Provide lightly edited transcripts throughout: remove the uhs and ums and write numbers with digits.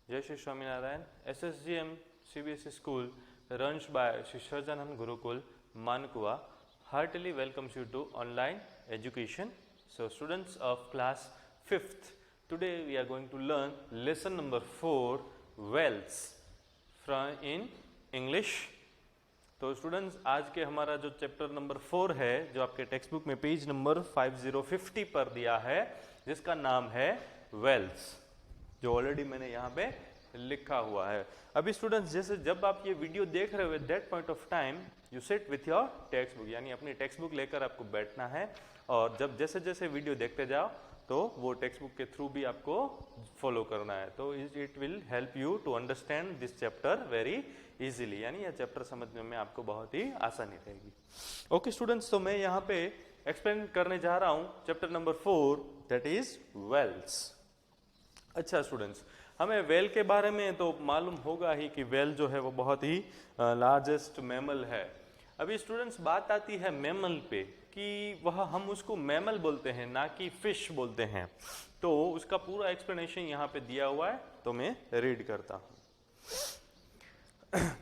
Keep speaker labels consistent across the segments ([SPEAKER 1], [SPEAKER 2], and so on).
[SPEAKER 1] Jai Shri Swaminarayan. SSGM CBSE School runs by Shri Sarjanand Gurukul Mankuwa heartily welcomes you to online education. So students of class 5th, today we are going to learn lesson number 4, wells from in English. तो students आज के हमारा जो chapter number 4 है, जो आपके text book में page number 5050 पर दिया है, जिसका नाम है वेल्स, जो ऑलरेडी मैंने यहाँ पे लिखा हुआ है। अभी स्टूडेंट्स जैसे जब आप ये वीडियो देख रहे हो, at that point of time you sit with your text book, यानी अपनी टेक्स्ट बुक लेकर आपको बैठना है और जब जैसे जैसे वीडियो देखते जाओ तो वो टेक्स्ट बुक के थ्रू भी आपको फॉलो करना है। तो it will help you to understand this chapter very easily, यानी यह चैप्टर समझने में आपको बहुत ही आसानी रहेगी। ओके स्टूडेंट्स, तो मैं यहाँ पे एक्सप्लेन करने जा रहा हूँ chapter number 4, that is whales. अच्छा स्टूडेंट्स, हमें वेल के बारे में तो मालूम होगा ही कि वेल जो है वो बहुत ही लार्जेस्ट मैमल है। अभी स्टूडेंट्स बात आती है मैमल पे कि वह हम उसको मैमल बोलते हैं, ना कि फिश बोलते हैं। तो उसका पूरा एक्सप्लेनेशन यहाँ पे दिया हुआ है, तो मैं रीड करता हूँ।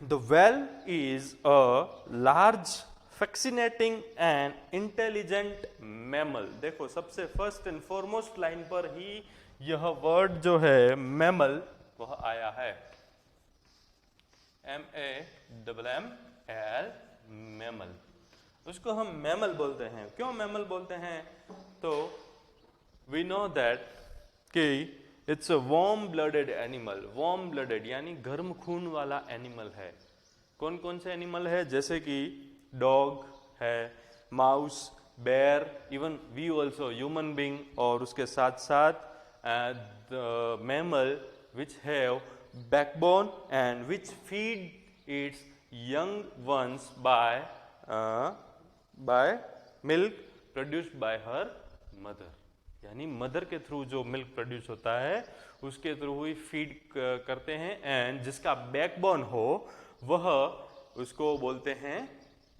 [SPEAKER 1] The whale is a large, fascinating and intelligent mammal. देखो सबसे फर्स्ट एंड फॉरमोस्ट लाइन पर ही यह वर्ड जो है मैमल वह आया है, MAMML, मैमल। उसको हम मैमल बोलते हैं। क्यों मैमल बोलते हैं? तो वी नो दैट कि it's a warm blooded animal. Warm blooded यानी गर्म खून वाला एनिमल है। कौन कौन से एनिमल है? जैसे कि डॉग है, mouse, bear, even we also human being, और उसके साथ साथ the mammal which have backbone and which feed its young ones by milk produced by her mother, यानी मदर के थ्रू जो मिल्क प्रोड्यूस होता है उसके थ्रू ही फीड करते हैं। एंड जिसका बैकबोन हो वह उसको बोलते हैं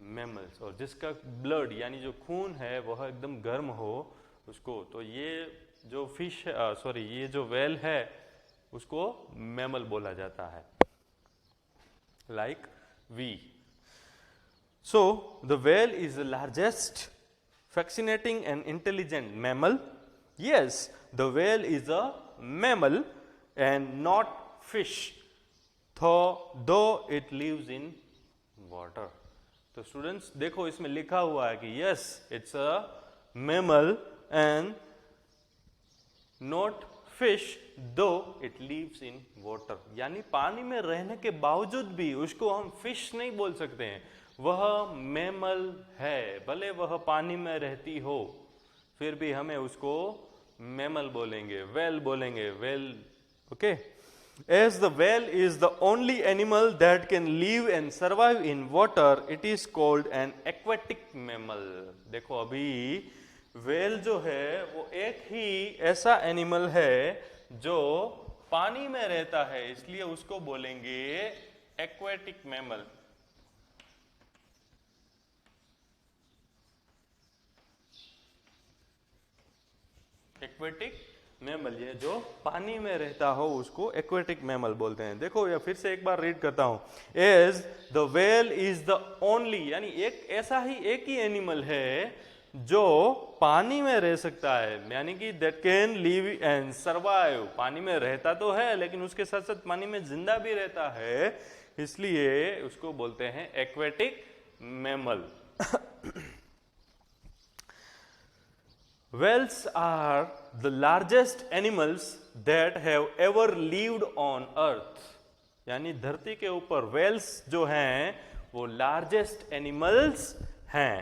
[SPEAKER 1] मैमल्स, और जिसका ब्लड यानी जो खून है वह एकदम गर्म हो उसको, तो ये जो फिश ये जो वेल है उसको मैमल बोला जाता है, like we. So the whale is the largest, fascinating and intelligent mammal. Yes, the whale is a mammal and not fish, though it lives in water. तो स्टूडेंट्स देखो इसमें लिखा हुआ है कि yes, it's a mammal and not fish though it lives in water, यानी पानी में रहने के बावजूद भी उसको हम फिश नहीं बोल सकते हैं, वह मैमल है। भले वह पानी में रहती हो फिर भी हमें उसको मैमल बोलेंगे, वेल बोलेंगे, well. Okay, as the whale is the only animal that can live and survive in water, it is called an aquatic mammal. देखो अभी वेल जो है वो एक ही ऐसा एनिमल है जो पानी में रहता है, इसलिए उसको बोलेंगे एक्वेटिक मैमल। एक्वेटिक मैमल, ये जो पानी में रहता हो उसको एक्वेटिक मैमल बोलते हैं। देखो या फिर से एक बार रीड करता हूं, as the whale is the only, यानी एक ऐसा ही एक ही एनिमल है जो पानी में रह सकता है, यानी कि that can live and survive. पानी में रहता तो है लेकिन उसके साथ साथ पानी में जिंदा भी रहता है, इसलिए उसको बोलते हैं aquatic mammal. Whales are the largest animals that have ever lived on earth, यानी धरती के ऊपर whales जो हैं वो largest animals हैं।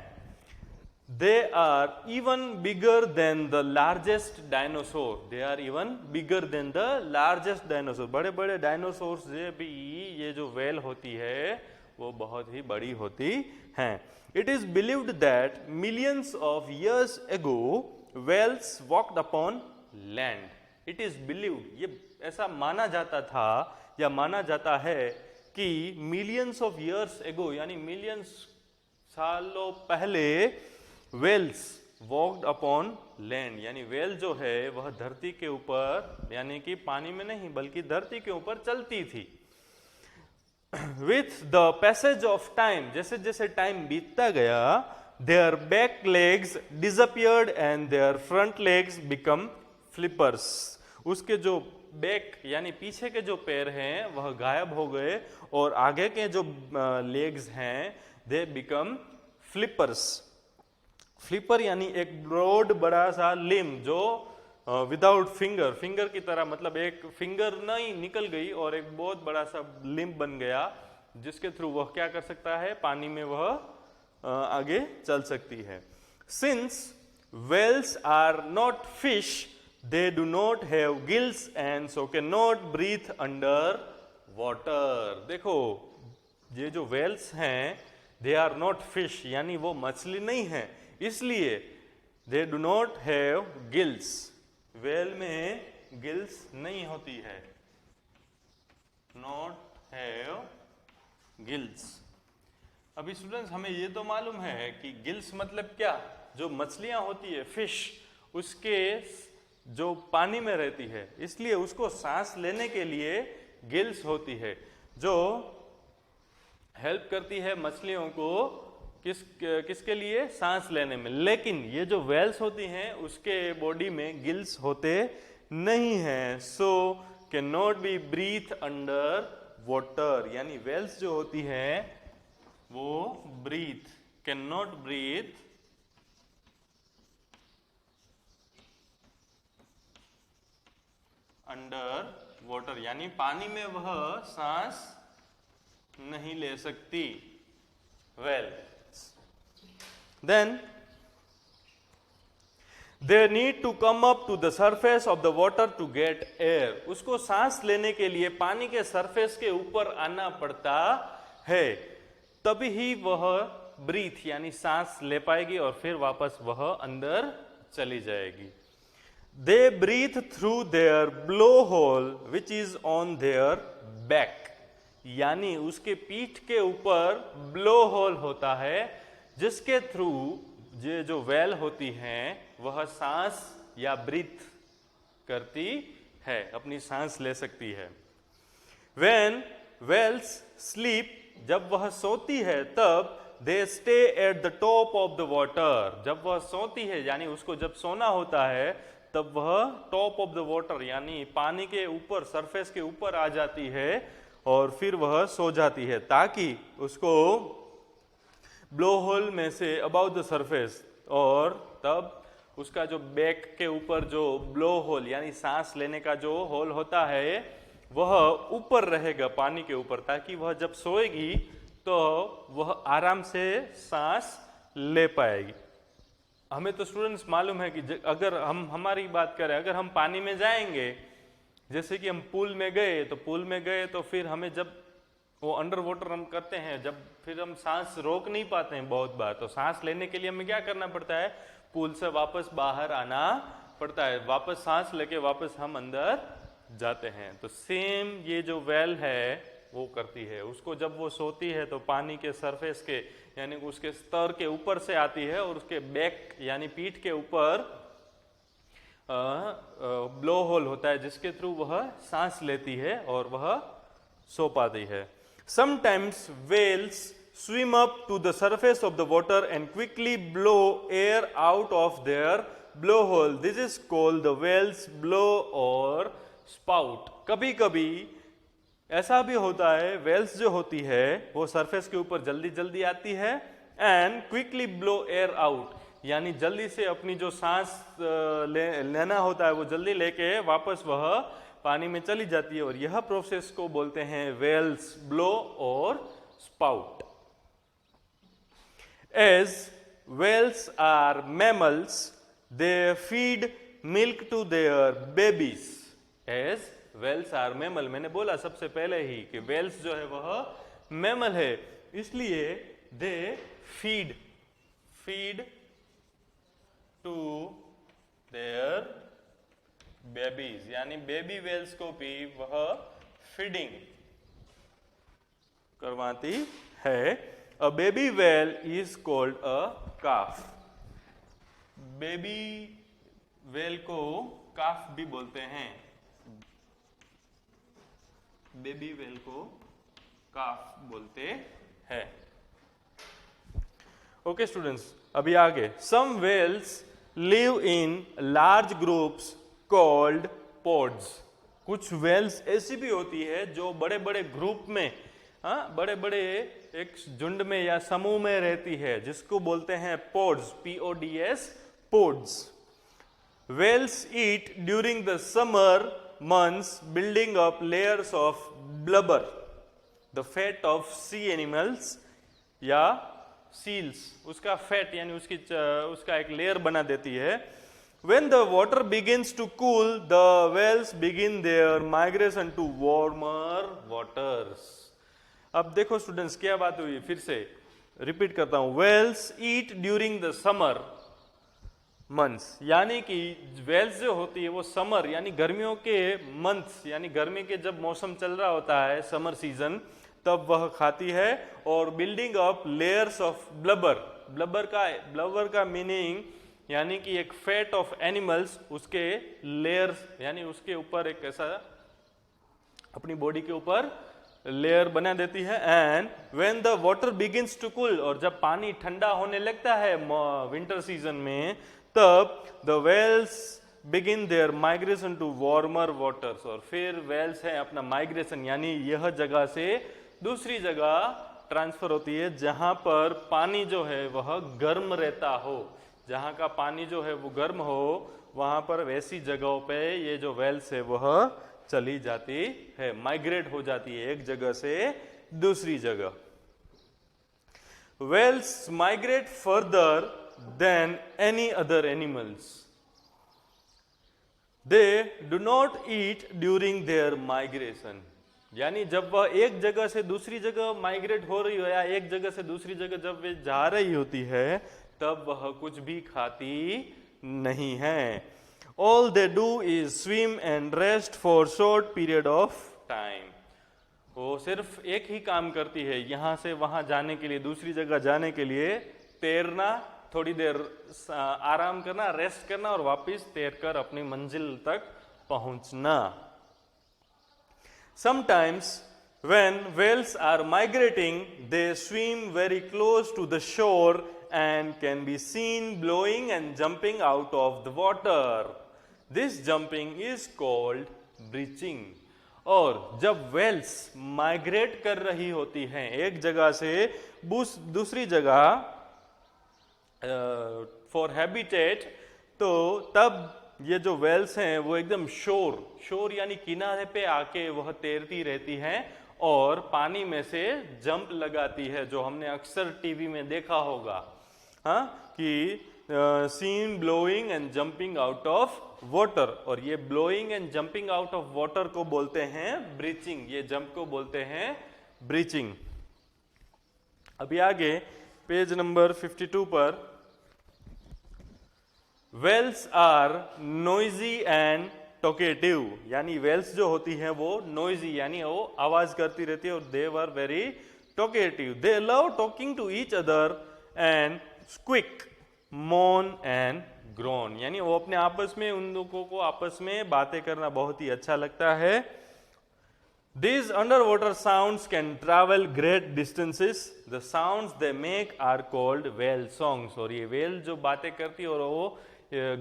[SPEAKER 1] They are even bigger than the largest dinosaur. They are even bigger than the largest dinosaur. बड़े बड़े डायनासोर्स से भी ये जो whale होती है वो बहुत ही बड़ी होती हैं। It is believed that millions of years ago whales walked upon land. It is believed, ये ऐसा माना जाता था या माना जाता है कि millions of years ago, यानी millions सालों पहले वेल्स वॉक्ड अपॉन लैंड, यानी वेल जो है वह धरती के ऊपर, यानी कि पानी में नहीं बल्कि धरती के ऊपर चलती थी। With the passage of time, जैसे जैसे टाइम बीतता गया, their back legs disappeared and their front legs become flippers. उसके जो बैक यानी पीछे के जो पैर हैं वह गायब हो गए और आगे के जो लेग्स हैं दे बिकम फ्लिपर्स। फ्लिपर यानी एक ब्रॉड बड़ा सा लिम जो विदाउट फिंगर, फिंगर की तरह, मतलब एक फिंगर नहीं निकल गई और एक बहुत बड़ा सा लिम बन गया जिसके थ्रू वह क्या कर सकता है, पानी में वह आगे चल सकती है। Since whales are not fish, they do not have gills and so cannot breathe under water। देखो ये जो whales हैं they are not fish, यानी वो मछली नहीं है, इसलिए they do not have gills, whale में gills नहीं होती है, not have gills। अभी स्टूडेंट्स हमें ये तो मालूम है कि गिल्स मतलब क्या, जो मछलियां होती है फिश, उसके जो पानी में रहती है इसलिए उसको सांस लेने के लिए गिल्स होती है, जो हेल्प करती है मछलियों को किसके लिए, सांस लेने में। लेकिन ये जो वेल्स होती हैं उसके बॉडी में गिल्स होते नहीं हैं, so can not be breath under water, यानी वेल्स जो होती हैं वो breath, can not breath under water, यानी पानी में वह सांस नहीं ले सकती whale. Then they need to come up to the surface of the water to get air। उसको सांस लेने के लिए पानी के सरफेस के ऊपर आना पड़ता है, तभी ही वह ब्रीथ यानी सांस ले पाएगी और फिर वापस वह अंदर चली जाएगी। They breathe through their blowhole which is on their back, यानी उसके पीठ के ऊपर ब्लो होल होता है जिसके थ्रू ये जो वेल होती हैं वह सांस या ब्रीथ करती है, अपनी सांस ले सकती है। When whales sleep, जब वह सोती है तब they stay at the top of the water, जब वह सोती है यानी उसको जब सोना होता है तब वह टॉप ऑफ द वाटर यानी पानी के ऊपर, सरफेस के ऊपर आ जाती है और फिर वह सो जाती है ताकि उसको ब्लो होल में से अबाउट द सरफेस, और तब उसका जो बैक के ऊपर जो ब्लो होल यानी सांस लेने का जो होल होता है वह ऊपर रहेगा पानी के ऊपर, ताकि वह जब सोएगी तो वह आराम से सांस ले पाएगी। हमें तो स्टूडेंट्स मालूम है कि अगर हम हमारी बात करें, अगर हम पानी में जाएंगे, जैसे कि हम पूल में गए, तो पूल में गए तो फिर हमें जब वो अंडर वाटर हम करते हैं, जब फिर हम सांस रोक नहीं पाते हैं बहुत बार, तो सांस लेने के लिए हमें क्या करना पड़ता है, पूल से वापस बाहर आना पड़ता है, वापस सांस लेके वापस हम अंदर जाते हैं। तो सेम ये जो वेल है वो करती है, उसको जब वो सोती है तो पानी के सरफेस के यानी उसके स्तर के ऊपर से आती है और उसके बैक यानी पीठ के ऊपर ब्लो होल होता है जिसके थ्रू वह सांस लेती है और वह सो पाती है। Sometimes whales swim up to the surface of the water and quickly blow air out of their blowhole. This is called the whale's blow or spout. कभी कभी ऐसा भी होता है, वेल्स जो होती है वो सरफेस के ऊपर जल्दी जल्दी आती है and quickly blow air out, यानी जल्दी से अपनी जो सांस लेना होता है वो जल्दी लेके वापस वह पानी में चली जाती है, और यह प्रोसेस को बोलते हैं वेल्स ब्लो और spout. As whales are mammals, they feed milk to their babies. As whales are mammal, मैंने बोला सबसे पहले ही कि whales जो है वह mammal है, इसलिए they feed to their babies, यानी बेबी whales को भी वह फीडिंग करवाती है। A baby whale is called a calf. Baby well को काफ भी बोलते हैं, बेबी वेल को काफ बोलते हैं। ओके स्टूडेंट्स, अभी आगे, some whales live in large groups called pods. कुछ वेल्स ऐसी भी होती है जो बड़े बड़े ग्रुप में, बड़े बड़े एक झुंड में या समूह में रहती है, जिसको बोलते हैं pods, PODS, pods. Whales eat during the summer months building up layers of blubber, the fat of sea animals या सील्स, उसका फैट यानी उसका एक लेयर बना देती है। When the water begins to cool, the whales begin their migration to warmer waters. अब देखो स्टूडेंट्स क्या बात हुई, फिर से रिपीट करता हूं। Whales eat during the summer months, यानी कि whales जो होती है वो समर यानी गर्मियों के मंथ्स यानी गर्मी के जब मौसम चल रहा होता है, समर सीजन, तब वह खाती है। और building up layers of blubber, blubber का मीनिंग यानी कि एक फैट ऑफ एनिमल्स, उसके लेयर्स यानी उसके ऊपर एक ऐसा अपनी बॉडी के ऊपर लेयर बना देती है। And when the water begins to cool, और जब पानी ठंडा होने लगता है विंटर सीजन में, तब the whales begin their migration to warmer waters, और फिर वेल्स है अपना माइग्रेशन यानी यह जगह से दूसरी जगह ट्रांसफर होती है जहां पर पानी जो है वह गर्म रहता हो, जहां का पानी जो है वो गर्म हो, वहां पर वैसी जगहों पे ये जो वेल्स है वह चली जाती है, माइग्रेट हो जाती है एक जगह से दूसरी जगह। Whales migrate further than any other animals, they do not eat during their migration, यानी जब वह एक जगह से दूसरी जगह माइग्रेट हो रही हो या एक जगह से दूसरी जगह जब वे जा रही होती है, तब वह कुछ भी खाती नहीं है। All they do is swim and rest for short period of time. वो सिर्फ एक ही काम करती है, यहां से वहां जाने के लिए, दूसरी जगह जाने के लिए तैरना, थोड़ी देर आराम करना, रेस्ट करना और वापस तैरकर अपनी मंजिल तक पहुंचना। Sometimes when whales are migrating, they swim very close to the shore and can be seen blowing and jumping out of the water. This jumping is called breaching. और जब वेल्स माइग्रेट कर रही होती हैं एक जगह से दूसरी जगह फॉर हैबिटेट, तो तब ये जो वेल्स हैं वो एकदम शोर यानी किनारे पे आके वह तैरती रहती हैं और पानी में से जंप लगाती है, जो हमने अक्सर टीवी में देखा होगा, कि seen blowing and jumping out of water. और ये blowing and jumping out of water को बोलते हैं ब्रीचिंग, ये जंप को बोलते हैं ब्रीचिंग। अभी आगे पेज नंबर 52 पर, whales are noisy and talkative, यानी वेल्स जो होती हैं वो नॉइजी यानी वो आवाज करती रहती है, और they were very talkative. They love talking to each other and squeak, moan and groan, यानी वो अपने आपस में, उन लोगों को आपस में बातें करना बहुत ही अच्छा लगता है। These underwater sounds can travel great distances. The sounds they make are called whale songs. और ये whale जो बातें करती है और वो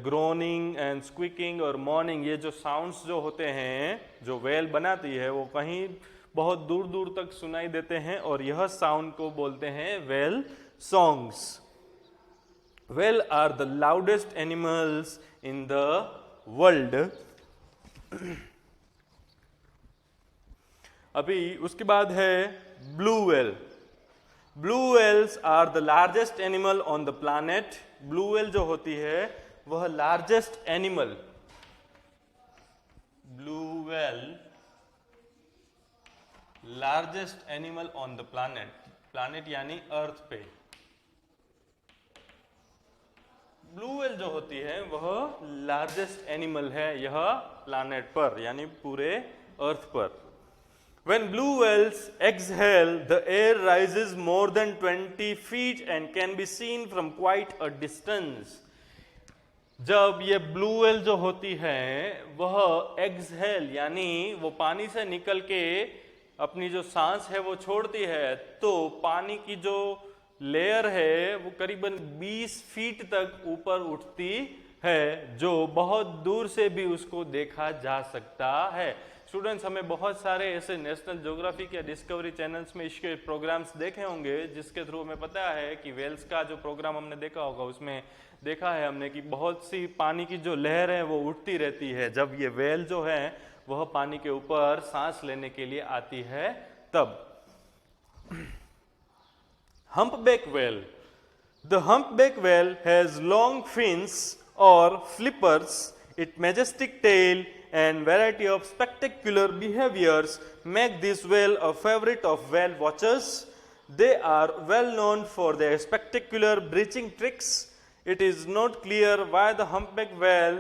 [SPEAKER 1] ग्रोनिंग एंड स्क्विकिंग और मॉर्निंग, ये जो साउंड्स जो होते हैं जो वेल बनाती है वो कहीं बहुत दूर दूर तक सुनाई देते हैं, और यह साउंड को बोलते हैं whale songs. Whale are the loudest animals in the world. अभी उसके बाद है blue whale. Blue whales are the largest animal on the planet. Blue whale जो होती है वह largest animal, blue whale largest animal on the planet, planet यानी earth पे। ब्लू वेल जो होती है वह लार्जेस्ट एनिमल है यह प्लैनेट पर, यानी पूरे अर्थ पर। When blue whales exhale, the air rises more than 20 feet and can be seen from quite a distance. जब ये ब्लू व्हेल जो होती है वह एक्सहेल यानी वो पानी से निकल के अपनी जो सांस है वो छोड़ती है, तो पानी की जो लेयर है वो करीबन 20 फीट तक ऊपर उठती है, जो बहुत दूर से भी उसको देखा जा सकता है। स्टूडेंट्स, हमें बहुत सारे ऐसे नेशनल ज्योग्राफी के डिस्कवरी चैनल्स में इसके प्रोग्राम्स देखे होंगे, जिसके थ्रू हमें पता है कि वेल्स का जो प्रोग्राम हमने देखा होगा उसमें देखा है हमने कि बहुत सी पानी की जो लहर है वो उठती रहती है जब ये वेल जो है वह पानी के ऊपर सांस लेने के लिए आती है तब। Humpback whale. The humpback whale has long fins or flippers. Its majestic tail and variety of spectacular behaviors make this whale a favorite of whale watchers. They are well known for their spectacular breaching tricks. It is not clear why the humpback whale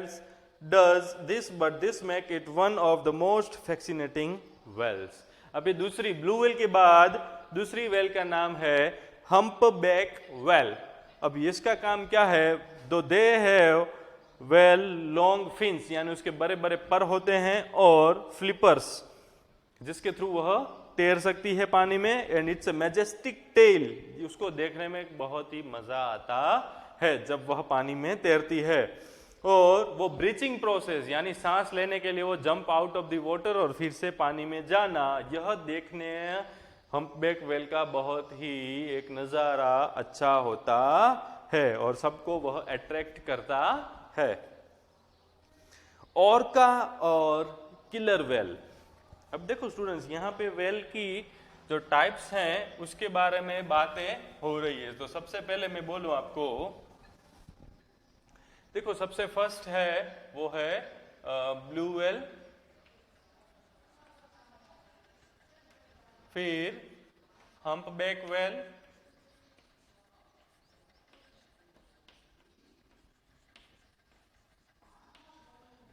[SPEAKER 1] does this, but this makes it one of the most fascinating whales. अभी दूसरी blue whale के बाद दूसरी whale का नाम है humpback whale. अब इसका काम क्या है? दो they have well long fins यानी उसके बड़े बड़े पर होते हैं और फ्लिपर्स जिसके थ्रू वह तैर सकती है पानी में, and it's a majestic tail, उसको देखने में बहुत ही मजा आता है जब वह पानी में तैरती है। और वो ब्रीचिंग प्रोसेस यानी सांस लेने के लिए वो jump out of the water और फिर से पानी में जाना, यह देखने हम्पबैक व्हेल का बहुत ही एक नजारा अच्छा होता है और सबको वह अट्रैक्ट करता है। ऑर्का और किलर व्हेल। अब देखो स्टूडेंट्स, यहाँ पे व्हेल की जो टाइप्स हैं उसके बारे में बातें हो रही है। तो सबसे पहले मैं बोलूं आपको, देखो सबसे फर्स्ट है वो है ब्लू व्हेल, फिर हम्पबैक व्हेल,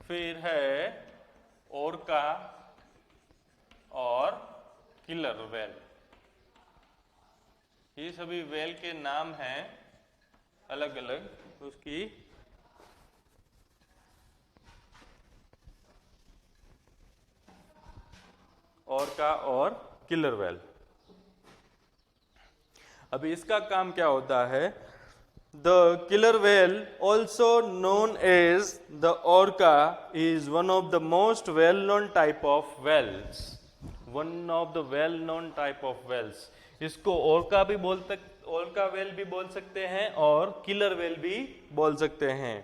[SPEAKER 1] फिर है ऑर्का और किलर व्हेल। ये सभी व्हेल के नाम हैं अलग अलग उसकी। ऑर्का और किलर व्हेल। अभी इसका काम क्या होता है? The killer whale, also known as the orca, is one of the most well known type of whales. One of the well known type of whales. इसको ऑर्का भी ऑर्का व्हेल भी बोल सकते हैं और किलर व्हेल भी बोल सकते हैं।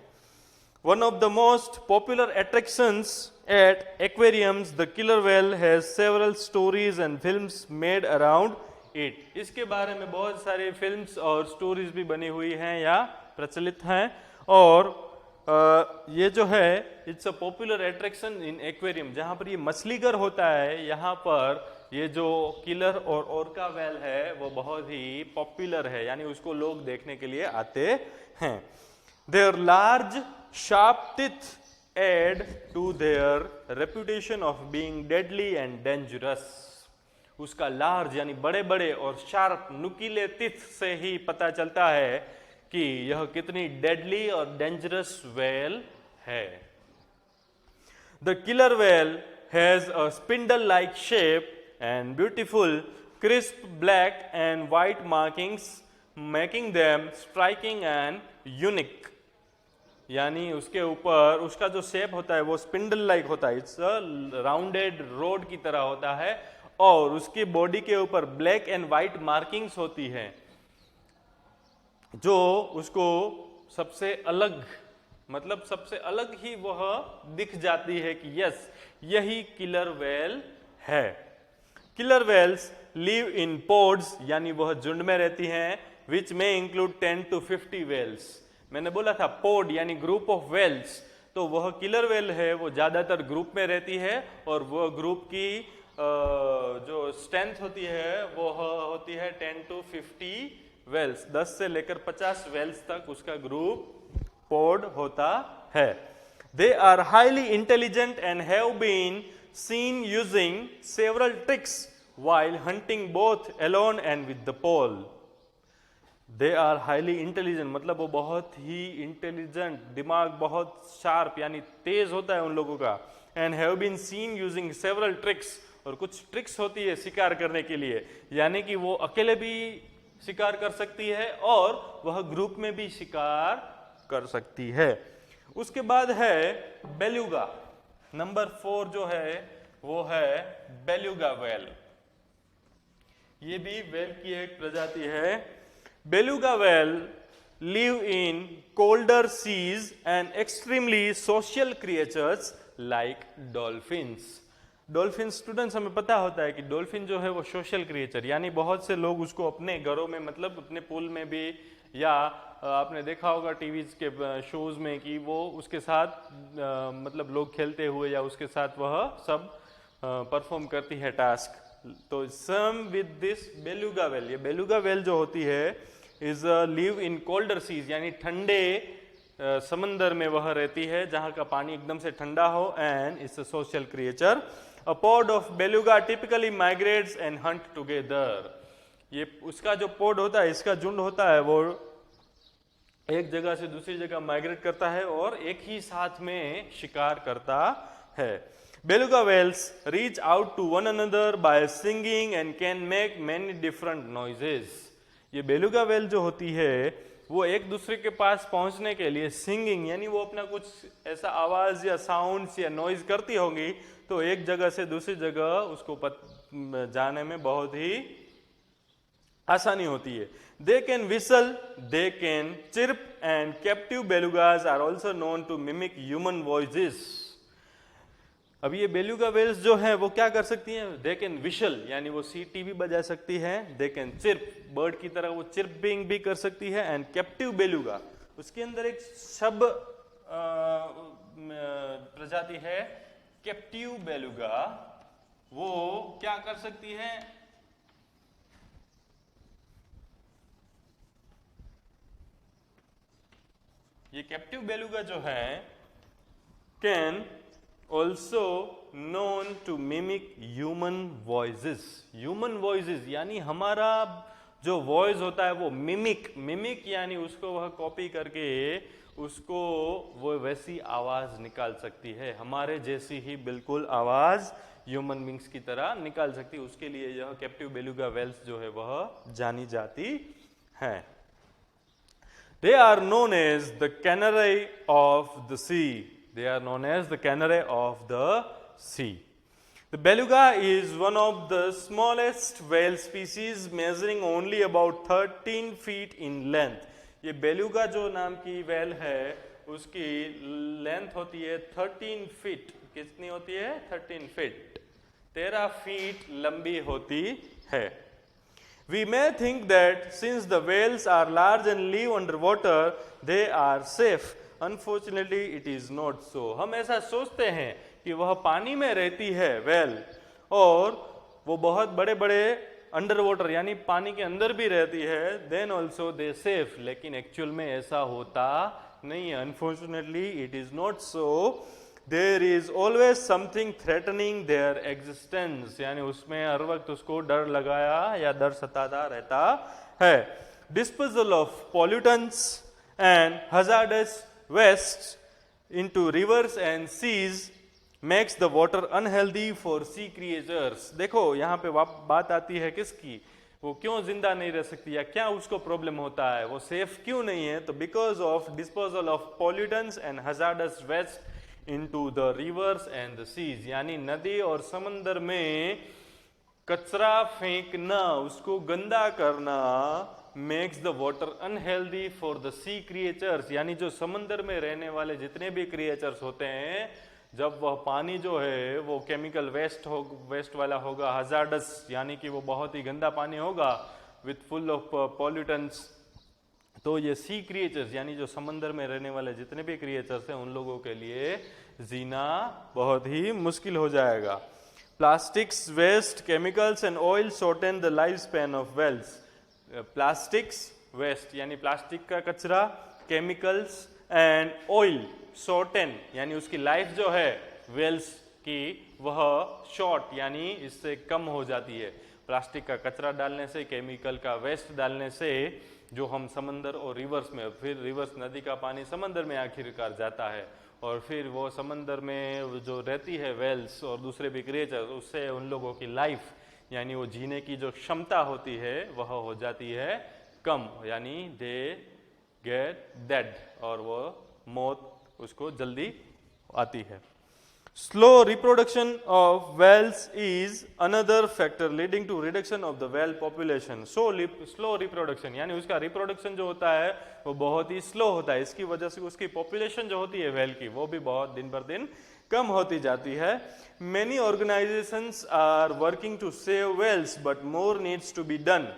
[SPEAKER 1] One of the most popular attractions at aquariums, the killer whale has several stories and films made around it. इसके बारे में बहुत सारी फिल्म्स और स्टोरीज भी बनी हुई हैं या प्रचलित हैं, और ये जो है it's a popular attraction in aquarium. जहाँ पर ये मछली घर होता है, यहाँ पर ये जो किलर और ऑर्का व्हेल है वो बहुत ही पॉपुलर है, यानी उसको लोग देखने के लिए आते हैं। Their large sharp teeth add to their reputation of being deadly and dangerous. उसका लार्ज यानी बड़े बड़े और शार्प नुकीले टीथ से ही पता चलता है कि यह कितनी डेडली और डेंजरस व्हेल है। The killer whale has a spindle-like shape and beautiful crisp black and white markings, making them striking and unique. यानी उसके ऊपर उसका जो शेप होता है वो स्पिंडल लाइक होता है, इट्स राउंडेड रोड की तरह होता है, और उसकी बॉडी के ऊपर ब्लैक एंड व्हाइट मार्किंग्स होती हैं जो उसको सबसे अलग, मतलब सबसे अलग ही वह दिख जाती है कि यस यही किलर व्हेल है। Killer whales live in pods, यानी वह झुंड में रहती हैं, विच में इंक्लूड 10 to 50 व्हेल्स। मैंने बोला था पोड यानी ग्रुप ऑफ वेल्स, तो वह किलर वेल है वो ज्यादातर ग्रुप में रहती है, और वह ग्रुप की जो स्ट्रेंथ होती है वो होती है 10 to 50 वेल्स। 10 से लेकर 50 वेल्स तक उसका ग्रुप पोड होता है। They are highly intelligent and have been seen using several tricks while hunting both alone and with the pole. They are highly intelligent, मतलब वो बहुत ही इंटेलिजेंट, दिमाग बहुत शार्प यानी तेज होता है उन लोगों का। And have been seen using several tricks, और कुछ ट्रिक्स होती है शिकार करने के लिए, यानी कि वो अकेले भी शिकार कर सकती है और वह ग्रुप में भी शिकार कर सकती है। उसके बाद है बेलुगा। नंबर 4 जो है वो है बेलुगा वेल। ये भी वेल की एक प्रजाति है। Beluga well live in colder seas and extremely social creatures like dolphins. Dolphin students हमें पता होता है कि डॉल्फिन जो है वो सोशल क्रिएचर, यानी बहुत से लोग उसको अपने घरों में, मतलब अपने पूल में भी, या आपने देखा होगा टीवी के शोज में कि वो उसके साथ मतलब लोग खेलते हुए या उसके साथ वह सब परफॉर्म करती है टास्क। तो some with this beluga whale, ये बेलुगा वेल जो होती है is live in colder seas, यानी ठंडे समंदर में वह रहती है जहां का पानी एकदम से ठंडा हो। And it's a social creature. A pod of beluga typically migrates and hunt together. ये उसका जो पोड होता है, इसका झुंड होता है, वो एक जगह से दूसरी जगह माइग्रेट करता है और एक ही साथ में शिकार करता है। Beluga whales reach out to one another by singing and can make many different noises. ये बेलुगा वेल जो होती है वो एक दूसरे के पास पहुंचने के लिए सिंगिंग, यानी वो अपना कुछ ऐसा आवाज या साउंड्स या नॉइज करती होंगी, तो एक जगह से दूसरी जगह उसको जाने में बहुत ही आसानी होती है। They can whistle, they can chirp, and captive belugas are also known to mimic human voices. अब ये बेलुगा वेल्स जो है वो क्या कर सकती हैं? दे कैन विशल, यानी वो सीटी भी बजा सकती है। दे कैन चिर्प, बर्ड की तरह वो चिर्पिंग भी कर सकती है। एंड कैप्टिव बेलुगा, उसके अंदर एक सब प्रजाति है कैप्टिव बेलुगा, वो क्या कर सकती है? ये कैप्टिव बेलुगा जो है can also known to mimic human voices. Human voices यानी हमारा जो वॉइस होता है वो मिमिक यानी उसको वह कॉपी करके उसको वो वैसी आवाज निकाल सकती है, हमारे जैसी ही बिल्कुल आवाज ह्यूमन बींग्स की तरह निकाल सकती है। उसके लिए यह कैप्टिव बेलुगा वेल्स जो है वह जानी जाती है। They are known as the canary of the sea. They are known as the canary of the sea. The beluga is one of the smallest whale species, measuring only about 13 feet in length. ये beluga जो नाम की whale है उसकी length होती है 13 feet. कितनी होती है? 13 फीट, 13 फीट लंबी होती है। We may think that since the whales are large and live underwater, they are safe. Unfortunately, it is not so. हम ऐसा सोचते हैं कि वह पानी में रहती है वेल, और वो बहुत बड़े बड़े अंडर वाटर यानी पानी के अंदर भी रहती है, then also they safe. लेकिन एक्चुअल में ऐसा होता नहीं है। Unfortunately, it is not so. There is always something threatening their existence. यानी उसमें हर वक्त उसको डर लगाया या डर सताता रहता है। Disposal of pollutants and hazardous waste into rivers and seas makes the water unhealthy for sea creatures. देखो यहाँ पे बात आती है किसकी? वो क्यों जिंदा नहीं रह सकती या क्या उसको प्रॉब्लम होता है, वो सेफ क्यों नहीं है? तो because of disposal of pollutants and hazardous waste into the rivers and the seas, यानी नदी और समंदर में कचरा फेंकना, उसको गंदा करना, makes the water unhealthy for the sea creatures, यानी जो समंदर में रहने वाले जितने भी क्रिएचर्स होते हैं, जब वह पानी जो है वो केमिकल वेस्ट वाला होगा, हजार्डस यानी कि वो बहुत ही गंदा पानी होगा विथ फुल ऑफ पॉल्यूटेंट्स, तो ये सी क्रिएचर्स यानी जो समंदर में रहने वाले जितने भी क्रिएचर्स हैं उन लोगों के लिए जीना बहुत ही मुश्किल हो जाएगा। Plastics waste, chemicals and oil shorten the life span of whales. Plastics waste यानी प्लास्टिक का कचरा, केमिकल्स एंड ऑयल शॉर्टन यानी उसकी लाइफ जो है वेल्स कि वह शॉर्ट यानी इससे कम हो जाती है। प्लास्टिक का कचरा डालने से, केमिकल का वेस्ट डालने से जो हम समंदर और रिवर्स में, फिर रिवर्स नदी का पानी समंदर में आखिरकार जाता है और फिर वो समंदर में जो रहती है वेल्स और दूसरे भी क्रिएचर, उससे उन लोगों की लाइफ यानी वो जीने की जो क्षमता होती है वह हो जाती है कम, यानी दे गेट डेड, और वो मौत उसको जल्दी आती है। Slow reproduction of whales is another factor leading to reduction of the whale population. So slow reproduction यानी उसका reproduction जो होता है वो बहुत ही slow होता है, इसकी वजह से उसकी population जो होती है whale की वो भी बहुत दिन पर दिन कम होती जाती है। Many organizations are working to save whales but more needs to be done.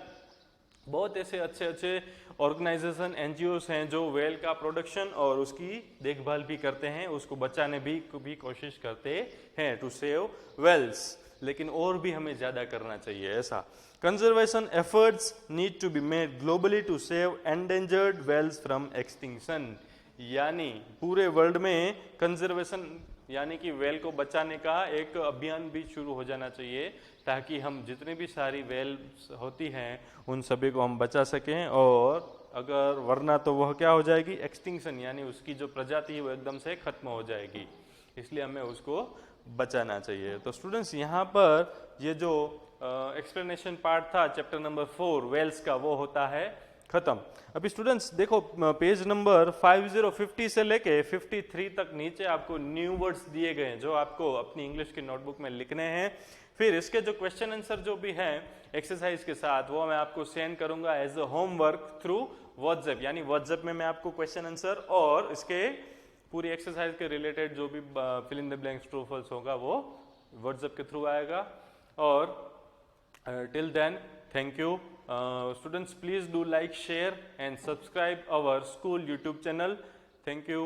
[SPEAKER 1] बहुत ऐसे अच्छे अच्छे ऑर्गेनाइजेशन, एनजीओस हैं जो वेल का प्रोडक्शन और उसकी देखभाल भी करते हैं, उसको बचाने भी कोशिश करते हैं टू सेव वेल्स, लेकिन और भी हमें ज़्यादा करना चाहिए ऐसा। Conservation efforts need to be made globally to save endangered whales from extinction, यानी पूरे वर्ल्ड में कंजर्वेशन यानी कि वेल को बचाने का एक अभियान भी शुरू हो जाना चाहिए, ताकि हम जितनी भी सारी वेल्स होती हैं उन सभी को हम बचा सकें, और अगर वरना तो वह क्या हो जाएगी, एक्सटिंक्शन, यानी उसकी जो प्रजाति है वो एकदम से खत्म हो जाएगी, इसलिए हमें उसको बचाना चाहिए। तो स्टूडेंट्स यहाँ पर ये जो एक्सप्लेनेशन पार्ट था चैप्टर नंबर 4 वेल्स का वो होता है खत्म। अभी स्टूडेंट्स देखो पेज नंबर 5050 से लेके 53 तक नीचे आपको न्यू वर्ड्स दिए गए हैं जो आपको अपनी इंग्लिश की नोटबुक में लिखने हैं। फिर इसके जो क्वेश्चन आंसर जो भी हैं एक्सरसाइज के साथ वो मैं आपको सेंड करूंगा as a homework through WhatsApp, यानी व्हाट्सएप में मैं आपको क्वेश्चन आंसर और इसके पूरी एक्सरसाइज के रिलेटेड जो भी fill in the blanks true false होगा वो व्हाट्सएप के थ्रू आएगा। और till then, thank you. Students, please do like, share and subscribe our school YouTube channel. Thank you.